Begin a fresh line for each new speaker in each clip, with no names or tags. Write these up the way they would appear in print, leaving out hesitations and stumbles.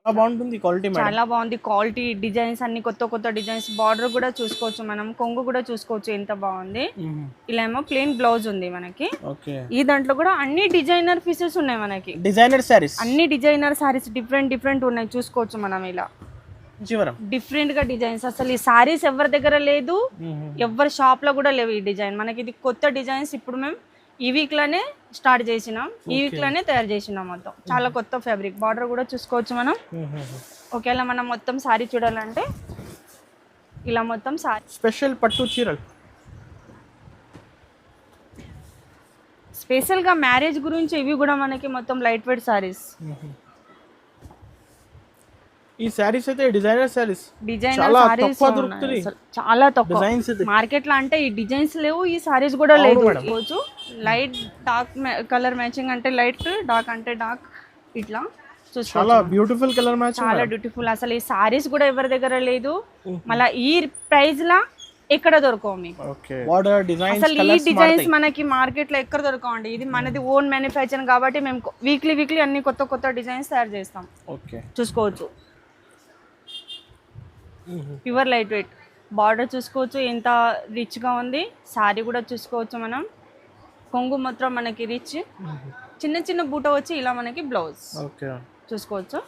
బాగుంటుంది quality madam.
చాలా బాగుంది క్వాలిటీ, డిజైన్స్ అన్ని కొత్త కొత్త డిజైన్స్. బార్డర్ కూడా చూసుకోవచ్చు మనం, కొంగు కూడా చూసుకోవచ్చు ఎంత బాగుంది. ఇలా ఏమో ప్లెయిన్ బ్లౌజ్ ఉంది మనకి.
ఓకే.
ఈ దాంట్లో కూడా అన్ని డిజైనర్ పీసెస్ ఉన్నాయి మనకి.
డిజైనర్ సారీస్,
అన్ని డిజైనర్ సారీస్ డిఫరెంట్ డిఫరెంట్ ఉన్నాయి చూసుకోవచ్చు మనం. ఇలా డిఫరెంట్ గా డిజైన్స్. అసలు ఈ సారీస్ ఎవరి దగ్గర లేదు, ఎవరి షాప్ లో కూడా లేవు ఈ డిజైన్. మనకి ఇది కొత్త డిజైన్స్. ఇప్పుడు మేము ఈ వీక్ లోనే స్టార్ట్ చేసినాం, ఈ వీక్ లోనే తయారు చేసినాం మొత్తం. చాలా కొత్త ఫ్యాబ్రిక్. బార్డర్ కూడా చూసుకోవచ్చు మనం. ఒకవేళ మనం మొత్తం సారీ చూడాలంటే ఇలా మొత్తం సారీ.
స్పెషల్ పట్టు చీరలు,
స్పెషల్ గా మ్యారేజ్ గురించి ఇవి కూడా మనకి మొత్తం లైట్ వెయిట్ సారీస్.
ఈ సారీస్ అయితే డిజైనర్ సారీస్,
డిజైనర్ సారీస్ చాలా తక్కువ మార్కెట్ లో. అంటే ఈ డిజైన్స్ లేవు, ఈ సారీస్ కూడా లేదు. లైట్ డార్క్ కలర్ మ్యాచింగ్ అంటే లైట్, డార్క్ అంటే డార్క్. ఇట్లా
చాలా బ్యూటిఫుల్ కలర్ మ్యాచ్,
చాలా బ్యూటిఫుల్. అసలు ఈ సారీస్ కూడా ఎవరి దగ్గర లేదు. మళ్ళీ ఈ ప్రైస్ లా ఎక్కడ దొరకవు మీకు. అసలు ఈ డిజైన్స్ మనకి మార్కెట్ లో ఎక్కడ దొరకవండి. ఇది మనది ఓన్ మ్యానుఫ్యాక్చరింగ్ కాబట్టి మేము వీక్లీ అన్ని కొత్త కొత్త డిజైన్స్ తయారు చేస్తాం. చూసుకోవచ్చు. Pure light wait. బార్డర్ చూసుకోవచ్చు ఎంత రిచ్ గా ఉంది. సారీ కూడా చూసుకోవచ్చు మనం. కొంగు మాత్రం మనకి రిచ్, చిన్న చిన్న బూట వచ్చి ఇలా మనకి బ్లౌజ్ చూసుకోవచ్చు.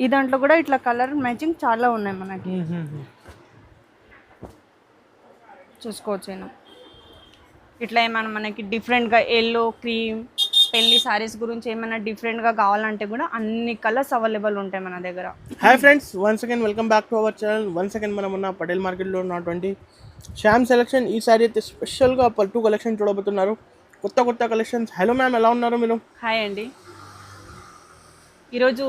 ఈ దాంట్లో కూడా ఇట్లా కలర్ మ్యాచింగ్ చాలా ఉన్నాయి మనకి. చూసుకోవచ్చు. ఇట్లా ఏమైనా మనకి డిఫరెంట్గా ఎల్లో, క్రీమ్, పెళ్లి సారీస్ గురించి ఏమైనా డిఫరెంట్గా కావాలంటే కూడా అన్ని కలర్స్ అవైలబుల్ ఉంటాయి మన దగ్గర.
Hi friends, once again welcome back to our channel. Once again మనం ఉన్న పటేల్ మార్కెట్లో ఉన్నటువంటి శ్యామ్ సెలెక్షన్. ఈ సారీ అయితే స్పెషల్గా పట్టు కలెక్షన్ చూడబోతున్నారు, కొత్త కొత్త కలెక్షన్స్. హలో మ్యామ్, ఎలా ఉన్నారు మీరు?
హాయ్ అండి. ఈరోజు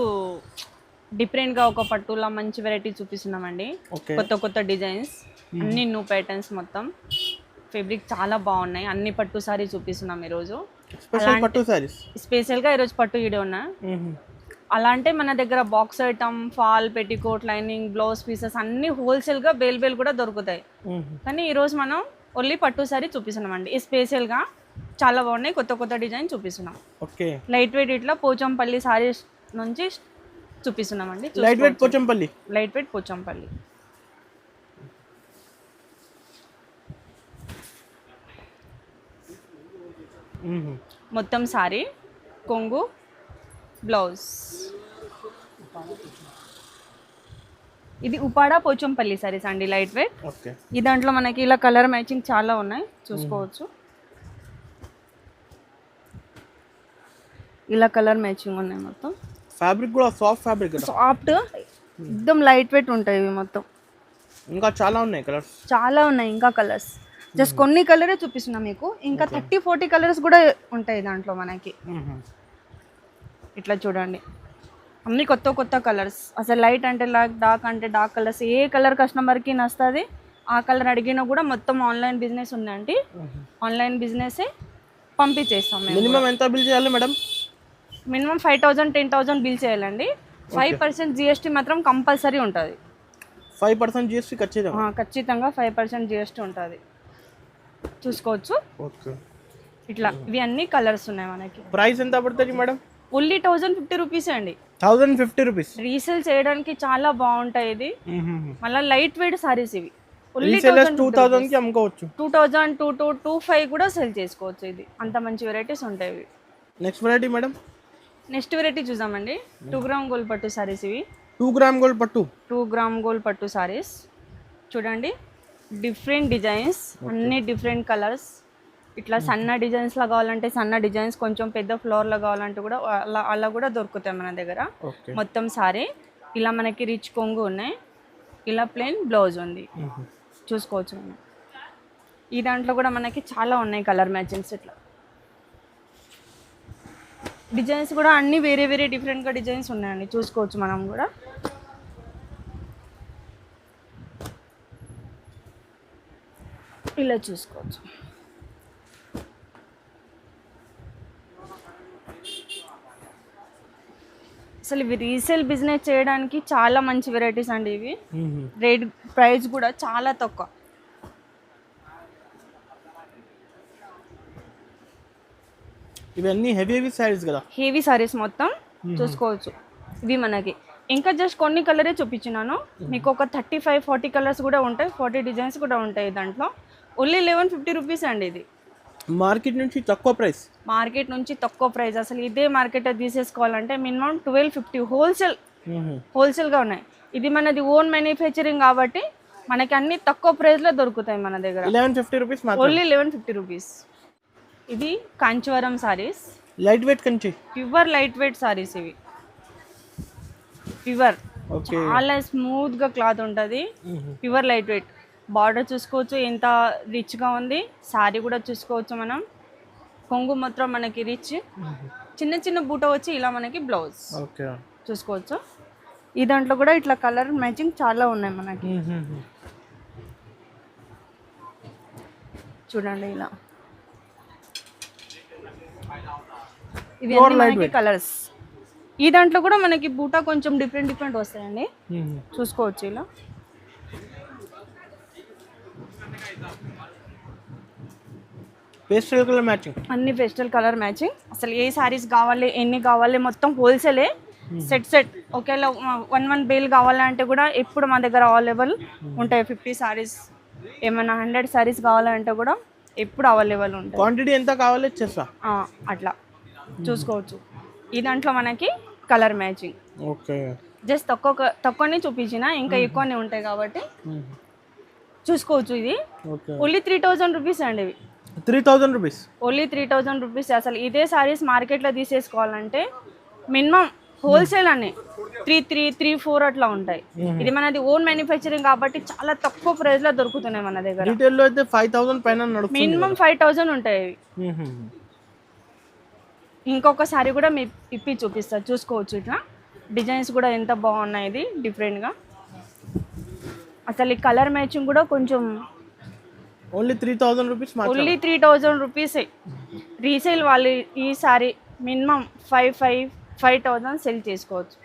డిఫరెంట్గా ఒక పట్టులో మంచి వెరైటీ చూపిస్తున్నామండి. కొత్త కొత్త డిజైన్స్, అన్ని న్యూ ప్యాటర్న్స్. మొత్తం ఫ్యాబ్రిక్ చాలా బాగున్నాయి. అన్ని పట్టు సారీ చూపిస్తున్నాం ఈరోజు. స్పెషల్గా ఈరోజు పట్టు వీడియో ఉన్నా. అలా అంటే మన దగ్గర box item, fall, petticoat, lining, blouse pieces అన్ని హోల్సేల్గా బేల్ కూడా దొరుకుతాయి. కానీ ఈరోజు మనం ఓన్లీ పట్టు సారీ చూపిస్తున్నాం అండి. స్పెషల్గా చాలా బాగున్నాయి, కొత్త కొత్త డిజైన్ చూపిస్తున్నాం. లైట్ వెయిట్ ఇట్లా పోచంపల్లి సారీస్ నుంచి చూపిస్తున్నాం అండి.
Light weight
Pochampally. మొత్తం సారీ, కొంగు, బ్లౌజ్. ఇది ఉపాడా పోచంపల్లి సారీస్ అండి, లైట్ వెయిట్. ఈ దాంట్లో మనకి ఇలా కలర్ మ్యాచింగ్ చాలా ఉన్నాయి చూసుకోవచ్చు. ఇలా కలర్ మ్యాచింగ్ ఉన్నాయి మొత్తం.
ఫ్యాబ్రిక్ కూడా సాఫ్ట్,
एकदम లైట్ వెయిట్ ఉంటాయి ఇవి మొత్తం.
ఇంకా చాలా ఉన్నాయి కలర్స్,
ఇంకా కలర్స్. జస్ట్ కొన్ని కలరే చూపిస్తున్నా మీకు. ఇంకా 30-40 కలర్స్ కూడా ఉంటాయి దాంట్లో మనకి. ఇట్లా చూడండి, అన్ని కొత్త కొత్త కలర్స్. అసలు లైట్ అంటే లైట్, డార్క్ అంటే డార్క్ కలర్స్. ఏ కలర్ కస్టమర్కి నస్తుంది ఆ కలర్ అడిగినా కూడా మొత్తం ఆన్లైన్ బిజినెస్ ఉందండి. ఆన్లైన్ బిజినెసే పంపించేస్తాం.
మినిమం ఎంత బిల్ చేయాలి మేడం?
మినిమం 5,000-10,000 బిల్ చేయాలండి. 5% GST మాత్రం కంపల్సరీ ఉంటుంది.
5% GST
ఖచ్చితంగా 5% GST ఉంటుంది. చూసుకోవచ్చు. ఇట్లా ఇవి అన్ని కలర్స్ ఉన్నాయి మనకి.
ప్రైస్ ఎంత పడుతుంది మేడం?
ఓన్లీ 1050 రూపీస్ అండి.
1050 రూపీస్.
రీసేల్ చేయడానికి చాలా బాగుంటాయి ఇది. మళ్ళీ లైట్ వెయిట్ సారీస్ ఇవి.
2000 కి అమ్ముకోవచ్చు.
2000, 2225 కూడా సెల్ చేసుకోవచ్చు. ఇది అంత మంచి వెరైటీస్ ఉంటాయి ఇవి.
Next variety madam?
Next variety చూద్దామండి. 2 గ్రామ్ గోల్డ్ పట్టు సారీస్ ఇవి.
2 గ్రామ్ గోల్డ్ పట్టు.
2 గ్రామ్ గోల్డ్ పట్టు సారీస్ చూడండి. డిఫరెంట్ డిజైన్స్, అన్ని డిఫరెంట్ కలర్స్. ఇట్లా సన్న డిజైన్స్ లా కావాలంటే సన్న డిజైన్స్, కొంచెం పెద్ద ఫ్లోర్ లో కావాలంటే కూడా అలా కూడా దొరుకుతాయి మన దగ్గర. మొత్తం సారీ ఇలా మనకి రిచ్ కొంగు ఉన్నాయి. ఇలా ప్లెయిన్ బ్లౌజ్ ఉంది చూసుకోవచ్చు మనం. ఈ దాంట్లో కూడా మనకి చాలా ఉన్నాయి కలర్ మ్యాచింగ్స్. ఇట్లా డిజైన్స్ కూడా అన్ని వేరే డిఫరెంట్గా డిజైన్స్ ఉన్నాయండి చూసుకోవచ్చు మనం కూడా. ఇలా చూసుకోవచ్చు. అసలు ఇవి రీసేల్ బిజినెస్ చేయడానికి చాలా మంచి వెరైటీస్ అండి ఇవి. రేట్ ప్రైస్ కూడా చాలా తక్కువ.
ఇవన్నీ హెవీ సారీస్ కదా.
హెవీ సారీస్ మొత్తం చూసుకోవచ్చు. ఇవి మనకి ఇంకా జస్ట్ కొన్ని కలరే చూపించినాను, మీకు ఒక 35-40 కలర్స్ కూడా ఉంటాయి, 40 డిజైన్స్ కూడా ఉంటాయి దాంట్లో. ఓన్లీ 1150 రూపీస్ అండి ఇది.
మార్కెట్ నుంచి తక్కువ ప్రైస్.
మార్కెట్ నుంచి తక్కువ ప్రైస్. అసలు ఇదే మార్కెట్ తీసేసుకోవాలంటే మినిమం 1250 హోల్సేల్గా ఉన్నాయి. ఇది మనది ఓన్ మ్యానుఫ్యాక్చరింగ్ కాబట్టి మనకి అన్ని తక్కువ ప్రైస్లో దొరుకుతాయి మన దగ్గర.
1150 రూపీస్
ఓన్లీ 1150 రూపీస్. ఇది Kanjeevaram saris,
light weight Kanchi,
pure light weight saris ఇవి. ప్యూర్, చాలా స్మూత్గా క్లాత్ ఉంటుంది, ప్యూర్ లైట్ వెయిట్. బార్డర్ చూసుకోవచ్చు ఎంత రిచ్గా ఉంది, సారీ కూడా చూసుకోవచ్చు మనం. కొంగు మాత్రం మనకి రిచ్, చిన్న చిన్న బూట వచ్చి ఇలా మనకి బ్లౌజ్ చూసుకోవచ్చు. ఈ దాంట్లో కూడా ఇట్లా కలర్ మ్యాచింగ్ చాలా ఉన్నాయి మనకి. చూడండి ఇలా, ఇవి మనకి కలర్స్. ఈ దాంట్లో కూడా మనకి బూటా కొంచెం డిఫరెంట్ వస్తాయండి, చూసుకోవచ్చు ఇలా.
పేస్టల్ కలర్ మ్యాచింగ్,
అన్ని పేస్టల్ కలర్ మ్యాచింగ్. అసలు ఏ సారీస్ కావాలి, ఎన్ని కావాలి, మొత్తం హోల్సేలే. సెట్ ఒకేలా 1 బేల్ కావాలంటే కూడా ఎప్పుడు మా దగ్గర అవైలబుల్ ఉంటాయి. 50 సారీస్, ఏమైనా 100 సారీస్ కావాలంటే కూడా ఎప్పుడు అవైలబుల్ ఉంటాయి.
క్వాంటిటీ ఎంత కావాలో చేస్తా
అట్లా చూసుకోవచ్చు. ఈ దాంట్లో మనకి కలర్ మ్యాచింగ్ జస్ట్ తక్కువనే చూపించిన, ఇంకా ఎక్కువనే ఉంటాయి కాబట్టి చూసుకోవచ్చు. ఇది ఓన్లీ 3000 రూపీస్ అండి. ఇవి
3000 రూపీస్, ఓన్లీ
3000 రూపీస్. అసలు ఇదే సారీస్ మార్కెట్లో తీసేసుకోవాలంటే మినిమం హోల్సేల్ అని 3-4 అట్లా ఉంటాయి. ఇది మనది ఓన్ మ్యానుఫ్యాక్చరింగ్ కాబట్టి చాలా తక్కువ ప్రైస్ లో దొరుకుతున్నాయి మన దగ్గర.
రిటైల్ లో అయితే 5000 పైన నడుస్తుంది,
మినిమం 5000 ఉంటాయి. ఇంకొక సారీ కూడా మీ ఇప్పి చూపిస్తా, చూసుకోవచ్చు. ఇట్లా డిజైన్స్ కూడా ఎంత బాగున్నాయి, ఇది డిఫరెంట్ గా. అసలు ఈ కలర్ మ్యాచింగ్ కూడా కొంచెం
only 3000 rupees,
only 3000 rupees. Resale వాళ్ళు ఈ సారీ మినిమం 5000 సెల్ చేసుకోవచ్చు.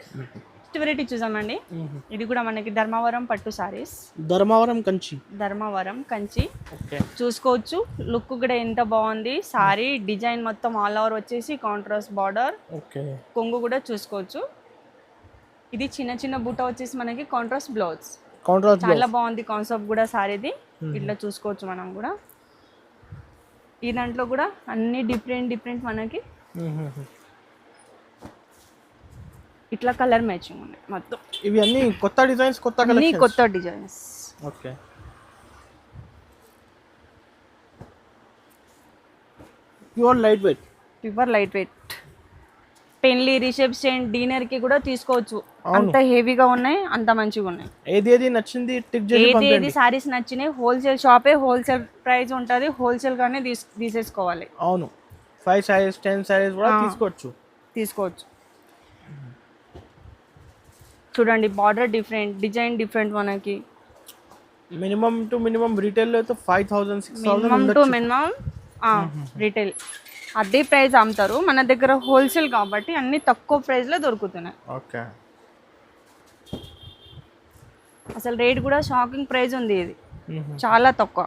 వెరైటీ చూసామండి. ఇది కూడా మనకి ధర్మవరం పట్టు సారీస్, ధర్మవరం కంచి చూసుకోవచ్చు. లుక్ కూడా ఎంత బాగుంది, సారీ డిజైన్ మొత్తం ఆల్ ఓవర్ వచ్చేసి కాంట్రాస్ట్ బార్డర్, కొంగు కూడా చూసుకోవచ్చు. ఇది చిన్న చిన్న బూట వచ్చేసి మనకి కాంట్రాస్ట్ బ్లౌజ్, చాలా బాగుంది కాన్సెప్ట్ కూడా సారీది. ఇట్లా చూసుకోవచ్చు మనం కూడా. ఈ దాంట్లో కూడా అన్ని డిఫరెంట్ మనకి ఇట్లా కలర్ మ్యాచింగ్ ఉన్నాయి మొత్తం.
ఇవి అన్ని కొత్త డిజైన్స్,
కొత్త designs.
Okay, pure light wait. పెళ్లి, రిసెప్షన్, డిన్నర్ కి కూడా తీసుకోవచ్చు. అంత హెవీగా ఉన్నాయి, అంత మంచిగా ఉన్నాయి. ఏది నచ్చింది టిక్ చేసి పంపండి. ఏది సారీస్ నచ్చినాయి హోల్సేల్ షాపే, హోల్సేల్ ప్రైస్ ఉంటుంది, హోల్సేల్ గానే తీసేసుకోవాలి. అవును, 5 సారీస్ 10 సారీస్ కూడా తీసుకోవచ్చు. చూడండి బార్డర్ డిఫరెంట్, డిజైన్ డిఫరెంట్ మనకి. మినిమం టు మినిమం రిటైల్ లో అయితే 5000-6000 రిటైల్ అదే ప్రైస్ అమ్ముతారు. మన దగ్గర హోల్సేల్ కాబట్టి అన్ని తక్కువ ప్రైస్ లో దొరుకుతున్నాయి. ఓకే, అసలు రేట్ కూడా షాకింగ్ ప్రైస్ ఉంది, ఇది చాలా తక్కువ.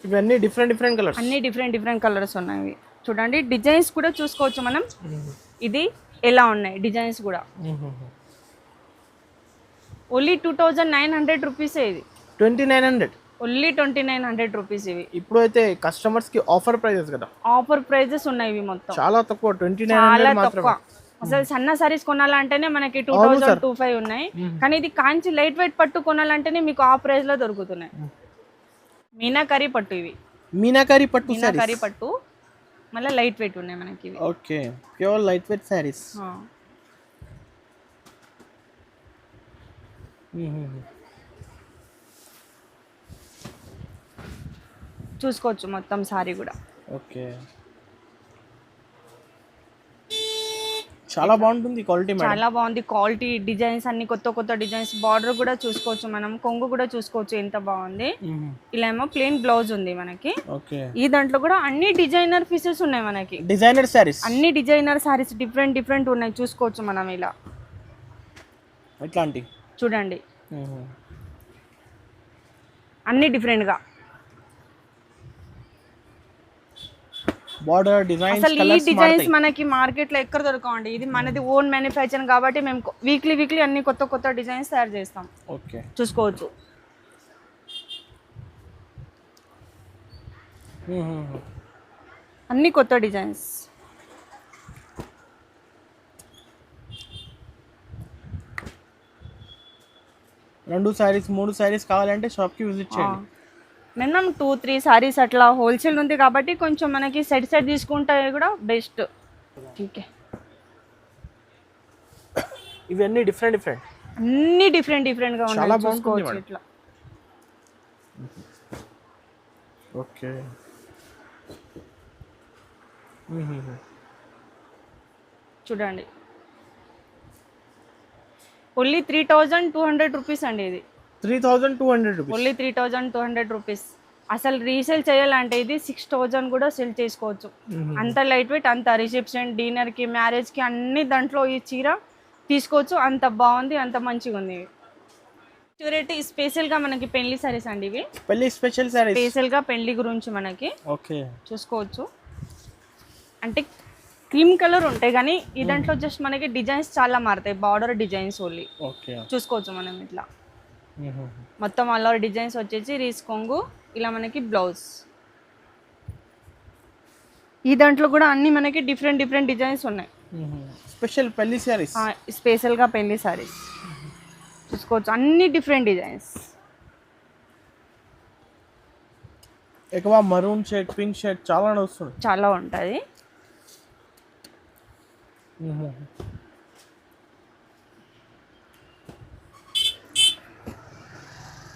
ఇవన్నీ డిఫరెంట్ కలర్స్, అన్ని డిఫరెంట్ కలర్స్ ఉన్నాయి. చూడండి డిజైన్స్ కూడా చూసుకోవచ్చు మనం. ఇది ఎలా ఉన్నాయి డిజైన్స్ కూడా. Only 2900 rupees. ఇది 2900, ఓన్లీ 2900 రూపీస్. ఇవి ఇప్పుడు అయితే కస్టమర్స్ కి ఆఫర్ ప్రైజెస్ కదా, ఆఫర్ ప్రైజెస్ ఉన్నాయి. ఇవి మొత్తం చాలా తక్కువ, 2900 మాత్రమే. అసలు సన్న సారీస్ కొనాలంటేనే మనకి 2000-2500 ఉన్నాయి, కానీ ఇది కాంచి లైట్ వెయిట్ పట్టు కొనాలంటేనే మీకు ఆ ప్రైస్ లో దొరుకుతున్నాయి. మీనాకరీ పట్టు, ఇవి మీనాకరీ పట్టు మళ్ళీ లైట్ వెయిట్ ఉన్నాయి మనకి ఇవి. Okay, pure light weight saris. చూసుకోవచ్చు మొత్తం సారీ కూడా. ఓకే, చాలా బాగుంటుంది క్వాలిటీ, చాలా బాగుంది క్వాలిటీ. డిజైన్స్ అన్ని కొత్త డిజైన్స్. బార్డర్ కూడా చూసుకోవచ్చు మనం, కొంగు కూడా చూసుకోవచ్చు ఎంత బాగుంది. ఇలా ఏమో ప్లెయిన్ బ్లౌజ్ ఉంది మనకి. ఈ దాంట్లో కూడా అన్ని డిజైనర్ పీసెస్ ఉన్నాయి మనకి, డిజైనర్ సారీస్, అన్ని డిజైనర్ సారీస్ డిఫరెంట్ ఉన్నాయి. చూసుకోవచ్చు మనం ఇలా. ఇట్లాంటి చూడండి అన్ని డిఫరెంట్ గా బార్డర్ డిజైన్స్
అసలు ఈ డిజైన్స్ మనకి మార్కెట్ లో ఎక్కడ దొరకవండి. ఇది మనది ఓన్ మ్యానుఫ్యాక్చరింగ్ కాబట్టి మేము వీక్లీ అన్ని కొత్త డిజైన్స్ తయారు చేస్తాం.
ఓకే,
చూసుకోవచ్చు. అన్ని కొత్త డిజైన్స్.
రెండు సారీస్ 3 సారీస్ కావాలంటే షాప్ కి విజిట్ చేయండి.
మినిమం 2-3 సారీస్ అట్లా హోల్సేల్ ఉంది కాబట్టి కొంచెం మనకి సెట్ తీసుకుంటే కూడా బెస్ట్. ఓకే,
ఇవన్నీ డిఫరెంట్
అన్ని డిఫరెంట్ గా ఉన్నాయి. చూసుకోవచ్చు ఇట్లా.
ఓకే,
చూడండి. ఓన్లీ 3200 రూపీస్ అండి. ఇది
3200 రూపీస్,
ఓన్లీ 3200 రూపీస్. అసలు రీసేల్ చేయాలంటే ఇది 6000 కూడా సెల్ చేసుకోవచ్చు. అంత లైట్ వెయిట్, అంత రిసెప్షన్, డిన్నర్ కి, మ్యారేజ్ కి అన్ని దాంట్లో ఈ చీర తీసుకోవచ్చు. అంత బాగుంది, అంత మంచిగా ఉంది. వెరైటీ స్పెషల్ గా మనకి పెళ్లి సారీస్ అండి. ఇవి
పెళ్లి స్పెషల్ సారీస్,
స్పెషల్ గా పెళ్లి గురించి మనకి.
ఓకే,
చూసుకోవచ్చు. అంటే క్రీమ్ కలర్ ఉంటాయి కానీ ఈ దాంట్లో జస్ట్ మనకి డిజైన్స్ చాలా మారుతాయి. Border designs only.
ఓకే,
చూసుకోవచ్చు మనం ఇట్లా మొత్తం అలా డిజైన్స్ వచ్చేసి రీస్ కొంగు, ఇలా మనకి బ్లౌజ్. ఈ దాంట్లో కూడా అన్ని మనకి డిఫరెంట్ డిజైన్స్ ఉన్నాయి.
స్పెషల్ పెళ్లి సారీస్,
స్పెషల్ గా పెళ్లి సారీస్ చూసుకోవచ్చు. అన్ని డిఫరెంట్ డిజైన్స్.
ఎక్కువ మరూన్ షేడ్, పింక్ షేడ్ చాలా వస్తుంది,
చాలా ఉంటుంది.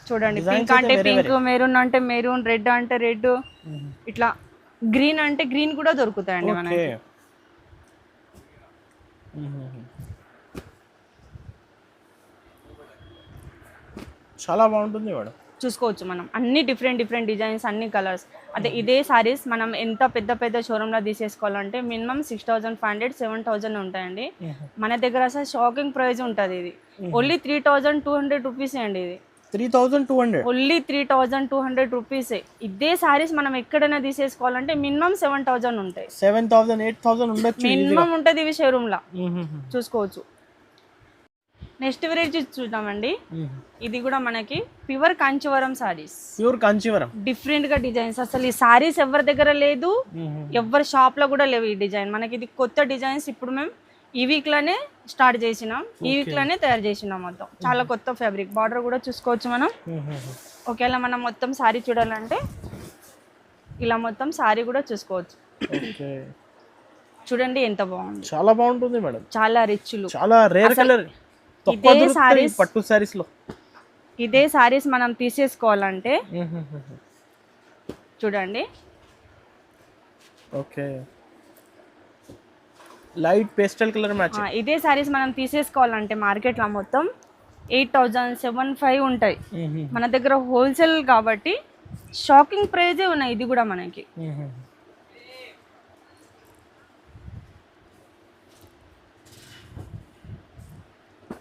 చూడండి, పింక్ అంటే పింక్, మెరూన్ అంటే మెరూన్, రెడ్ అంటే రెడ్, ఇట్లా గ్రీన్ అంటే గ్రీన్ కూడా దొరుకుతాయండి మనకి.
చాలా బాగుంటుంది మేడం.
చూసుకోవచ్చు మనం అన్ని డిఫరెంట్ డిజైన్స్, అన్ని కలర్స్. అదే ఇదే సారీస్ మనం ఎంత పెద్ద షోరూమ్లో తీసేసుకోవాలంటే మినిమం 6500-7000 ఉంటాయండి. మన దగ్గర అసలు షాకింగ్ ప్రైస్ ఉంటుంది. ఇది ఓన్లీ 3200 రూపీస్ అండి. ఇది
3200,
ఓన్లీ 3200 రూపీసే. ఇదే సారీస్ మనం ఎక్కడైనా తీసేసుకోవాలంటే మినిమం 7000 ఉంటాయి.
7000, 8000 ఉండొచ్చు
మినిమం ఉంటుంది ఇవి షోరూమ్లో. చూసుకోవచ్చు. నెక్స్ట్ వెరైటీ చూద్దామండి. ఇది కూడా మనకి pure Kanjeevaram saris.
Pure Kanjeevaram,
different గా డిజైన్స్. అసలు ఈ సారీస్ ఎవరి దగ్గర లేదు, ఎవరి షాప్ లో కూడా లేవు ఈ డిజైన్. మనకి ఇది కొత్త డిజైన్స్. ఇప్పుడు మేము ఈ వీక్ లోనే స్టార్ట్ చేసినాం, ఈ వీక్ లోనే తయారు చేసినాం మొత్తం. చాలా కొత్త ఫ్యాబ్రిక్. బార్డర్ కూడా చూసుకోవచ్చు మనం. ఒకవేళ మనం మొత్తం సారీ చూడాలంటే ఇలా మొత్తం సారీ కూడా చూసుకోవచ్చు. చూడండి ఎంత బాగుంది,
చాలా బాగుంటుంది మేడం.
చాలా రిచ్ లుక్,
చాలా రేర్ కలర్.
ఇదే సారీస్,
పట్టు సారీస్ లో
ఇదే సారీస్ మనం తీసేసుకోవాలంటే చూడండి.
Okay, light pastel colour match.
ఇదే సారీస్ మనం తీసేసుకోవాలంటే మార్కెట్ లో మొత్తం 8000-7500 ఉంటాయి. మన దగ్గర హోల్సేల్ కాబట్టి షాకింగ్ ప్రైజే ఉన్నాయి. ఇది కూడా మనకి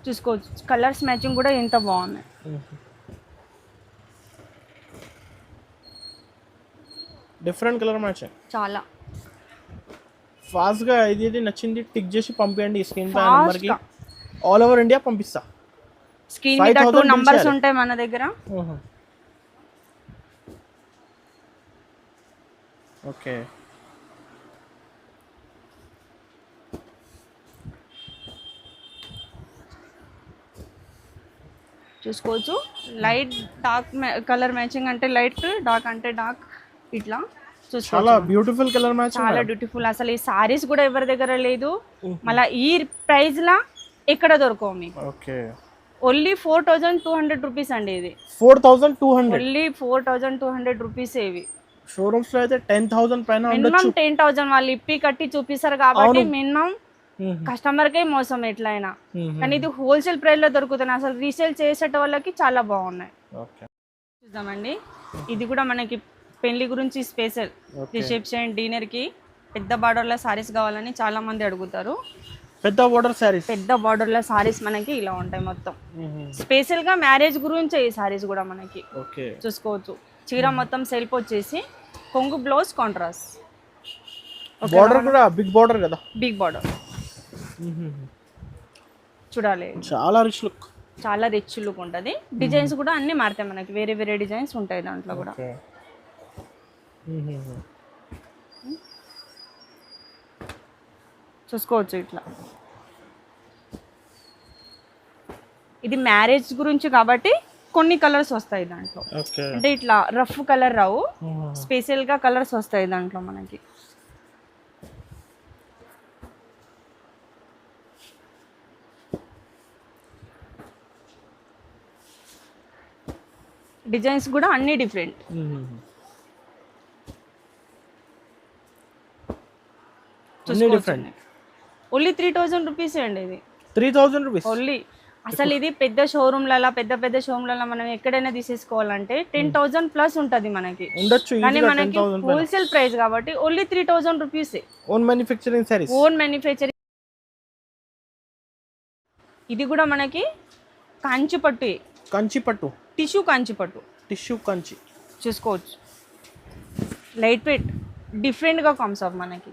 చూసుకోవచ్చు. కలర్స్ మ్యాచింగ్ కూడా ఎంత బాగున్నాయి.
Different colour matching.
చాలా
ఫాస్ట్ గా ఇది నచ్చింది టిక్ చేసి పంపించండి. స్క్రీన్ పై నంబర్ కి ఆల్ ఓవర్ ఇండియా పంపిస్తా.
స్క్రీన్ మీద 2 నంబర్స్ ఉంటాయి మన దగ్గర.
ఓకే,
చూసుకోవచ్చు. లైట్ డార్క్ కలర్ మ్యాచింగ్ అంటే లైట్, డార్క్ అంటే డార్క్, ఇట్లా చూసుకోవచ్చు.
చాలా బ్యూటిఫుల్ కలర్ మ్యాచింగ్,
చాలా బ్యూటిఫుల్. అసలు ఈ సారీస్ కూడా ఎవరి దగ్గర లేదు. మళ్ళీ ఈ ప్రైస్ లా ఎక్కడ దొరకవు మీకు.
ఓకే,
ఓన్లీ 4200 రూపీస్ అండి. ఇది
4200,
ఓన్లీ 4200 రూపీస్. ఇవి
షోరూమ్స్ లో అయితే 10,000 పైన ఉండొచ్చు.
మినిమం 10,000 వాళ్ళు ఇప్పి కట్టి చూపిస్తారు కాబట్టి మినిమం కస్టమర్ కే మోసం ఎట్లయినా. కానీ ఇది హోల్సేల్ ప్రైస్ లో దొరుకుతున్నాయి. అసలు రీసేల్ చేసేట వాళ్ళకి చాలా బాగున్నాయి. చూద్దామండి. ఇది కూడా మనకి పెళ్లి గురించి స్పెషల్. రిసెప్షన్, డిన్నర్ కి పెద్ద బార్డర్ల సారీస్ కావాలని చాలా మంది అడుగుతారు.
పెద్ద బార్డర్ సారీస్,
పెద్ద బార్డర్ల సారీస్ మనకి ఇలా ఉంటాయి మొత్తం. స్పెషల్ గా మ్యారేజ్ గురించి ఈ సారీస్ కూడా మనకి చూసుకోవచ్చు. చీర మొత్తం సెల్ఫ్ వచ్చేసి కొంగు, బ్లౌజ్ కాంట్రాస్ట్.
బార్డర్ కూడా బిగ్ బార్డర్ కదా.
బిగ్ బార్డర్ చూడాలి,
చాలా రిచ్ లుక్,
చాలా రిచ్ లుక్ ఉంటుంది. డిజైన్స్ కూడా అన్ని మారుతాయి మనకి, వేరే వేరే డిజైన్స్ ఉంటాయి దాంట్లో కూడా. చూసుకోవచ్చు ఇట్లా. ఇది మ్యారేజ్ గురించి కాబట్టి కొన్ని కలర్స్ వస్తాయి దాంట్లో. అంటే ఇట్లా రఫ్ కలర్ రావు, స్పెషల్ గా కలర్స్ వస్తాయి దాంట్లో మనకి. డిజైన్స్ కూడా అన్ని డిఫరెంట్. ఓన్లీ 3000 రూపీస్ అండి ఇది.
3000 రూపీస్
ఓన్లీ. అసలు ఇది పెద్ద షోరూమ్లలో, పెద్ద పెద్ద షోరూమ్లలో మనం ఎక్కడైనా తీసేసుకోవాలంటే 10,000 ప్లస్ ఉంటుంది మనకి. కానీ మనకి హోల్సేల్ ప్రైస్ కాబట్టి only 3000 rupees.
Own manufacturing saris,
own manufacturing. ఇది కూడా మనకి కంచి పట్టు,
కంచి పట్టు,
టిష్యూ కంచి పట్టు,
టిష్యూ కంచి
చూసుకోవచ్చు. లైట్ వెయిట్, డిఫరెంట్గా కమ్స్ ఆఫ్ మనకి.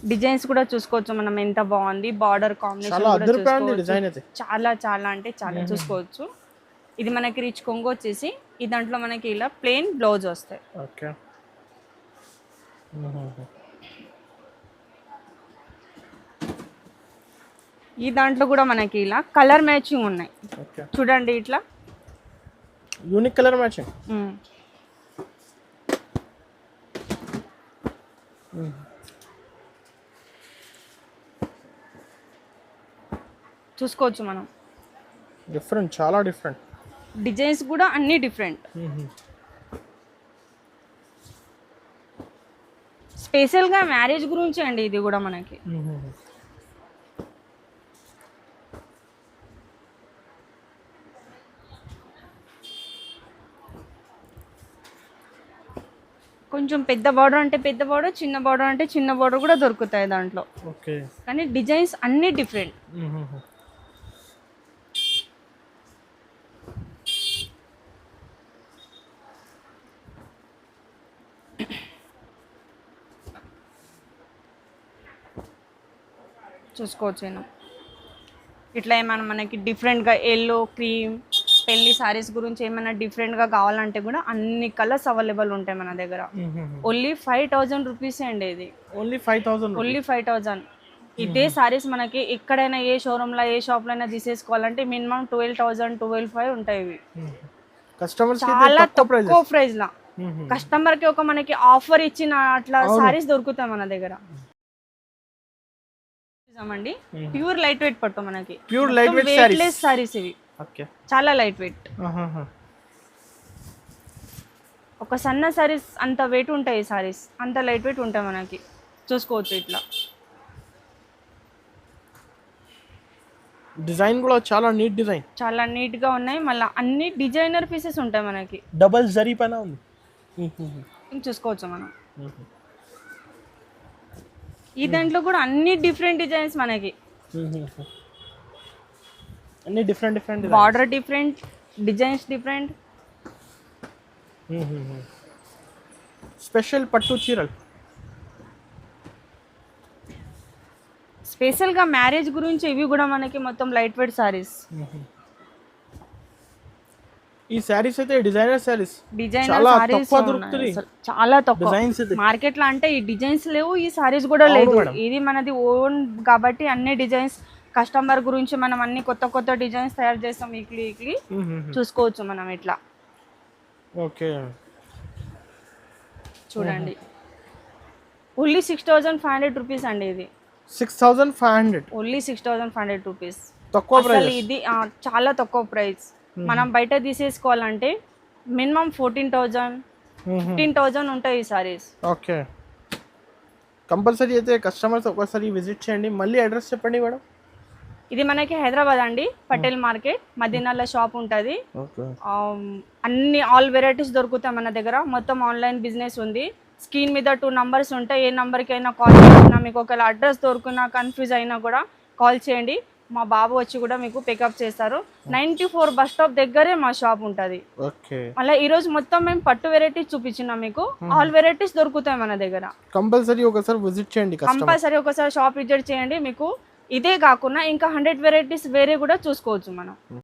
డిజైన్స్ కూడా చూసుకోవచ్చు మనం, ఎంత బాగుంది. బార్డర్ కాంబినేషన్ చాలా చాలా అంటే చాలా చూసుకోవచ్చు. ఇది మనకి రిచ్ కొంగు వచ్చేసి, ఈ దాంట్లో మనకి ఇలా ప్లెయిన్ బ్లౌజ్ వస్తాయి.
ఓకే.
ఈ దాంట్లో కూడా మనకి ఇలా కలర్ మ్యాచింగ్ ఉన్నాయి చూడండి, ఇట్లా
యూనిక్ కలర్ మ్యాచింగ్.
చూసుకోవచ్చు మనం.
డిఫరెంట్, చాలా డిఫరెంట్.
డిజైన్స్ కూడా అన్ని డిఫరెంట్. స్పెషల్గా మ్యారేజ్ గురించి అండి ఇది కూడా మనకి. కొంచెం పెద్ద బార్డర్ అంటే పెద్ద బార్డర్, చిన్న బార్డర్ అంటే చిన్న బార్డర్ కూడా దొరుకుతాయి దాంట్లో.
ఓకే.
కానీ డిజైన్స్ అన్ని డిఫరెంట్. చూసుకోవచ్చు నేను. ఇట్లా ఏమైనా మనకి డిఫరెంట్గా ఎల్లో, క్రీమ్, పెళ్లి సారీస్ గురించి ఏమైనా డిఫరెంట్గా కావాలంటే కూడా అన్ని కలర్స్ అవైలబుల్ ఉంటాయి మన దగ్గర. ఓన్లీ 5000 రూపీస్ అండి ఇది.
ఓన్లీ 5000.
ఓన్లీ 5000. ఇదే సారీస్ మనకి ఎక్కడైనా ఏ షోరూమ్లో, ఏ షాప్లో అయినా తీసేసుకోవాలంటే మినిమం 12,000, 12,500 ఉంటాయి ఇవి. చాలా తక్కువ ప్రైస్ లా కస్టమర్ కి ఒక మనకి ఆఫర్ ఇచ్చిన అట్లా సారీస్ దొరుకుతాయి మన దగ్గర. అండి ప్యూర్ లైట్ వెయిట్ పట్టు మనకి,
pure light wait
weightless saris ఇవి.
ఓకే.
చాలా లైట్ వెయిట్. ఒక సన్న సారీస్ అంత వెయిట్ ఉంటాయి, సారీస్ అంత లైట్ వెయిట్ ఉంటాయి మనకి. చూసుకోవచ్చు ఇట్లా.
డిజైన్ కూడా చాలా నీట్ డిజైన్,
చాలా నీట్ గా ఉన్నాయి. మళ్ళీ అన్ని డిజైనర్ పీసెస్ ఉంటాయి మనకి.
డబుల్ జరీ పైన ఉంది.
చూసుకోవచ్చు మనం. ఈ దాంట్లో కూడా అన్ని డిఫరెంట్ డిజైన్స్ మనకి.
అన్ని different different,
border different, designs different.
Special పట్టు చీరలు,
స్పెషల్గా మ్యారేజ్ గురించి ఇవి కూడా మనకి మొత్తం లైట్ వెయిట్ సారీస్.
ఈ సారీస్ అయితే డిజైనర్ సారీస్,
డిజైనర్ సారీస్ చాలా తక్కువ మార్కెట్ లో. అంటే ఈ డిజైన్స్ లేవు, ఈ సారీస్ కూడా లేదు. ఇది మనది ఓన్ కాబట్టి అన్ని డిజైన్స్ కస్టమర్ గురించి మనం అన్ని కొత్త కొత్త డిజైన్స్ తయారు చేస్తాం వీక్లీ. చూసుకోవచ్చు మనం ఇట్లా.
ఓకే.
చూడండి ఓన్లీ 6500 రూపీస్ అండి ఇది.
6500,
ఓన్లీ 6500 రూపీస్.
తక్కువ ప్రైస్
ఇది, చాలా తక్కువ ప్రైస్. మనం బయట తీసేసుకోవాలంటే మినిమం 14,000, 15,000 ఉంటాయి ఈ సారీస్.
ఓకే. కంపల్సరీ అయితే కస్టమర్స్ ఒకసారి విజిట్ చేయండి. మళ్ళీ అడ్రస్ చెప్పండి మేడం.
ఇది మనకి హైదరాబాద్ అండి, పటేల్ మార్కెట్, మదీనాలో షాప్ ఉంటుంది. అన్ని ఆల్ వెరైటీస్ దొరుకుతాయి మన దగ్గర. మొత్తం ఆన్లైన్ బిజినెస్ ఉంది. స్క్రీన్ మీద 2 నంబర్స్ ఉంటాయి. ఏ నంబర్కి అయినా కాల్ చేసినా, మీకు ఒకవేళ అడ్రస్ దొరుకున్నా కన్ఫ్యూజ్ అయినా కూడా కాల్ చేయండి. మా బాబు వచ్చి కూడా మీకు పికప్ చేస్తారు. 94 బస్ స్టాప్ దగ్గరే మా షాప్ ఉంటుంది.
ఓకే,
అలా ఈ రోజు మొత్తం మేము పట్టు వెరైటీస్ చూపించినాం మీకు. ఆల్ వెరైటీస్ దొరుకుతాయి మన దగ్గర.
కంపల్సరీ ఒకసారి విజిట్ చేయండి,
కంపల్సరీ ఒకసారి షాప్ విజిట్ చేయండి. మీకు ఇదే కాకుండా ఇంకా 100 వెరైటీస్ వేరే కూడా చూసుకోవచ్చు మనం.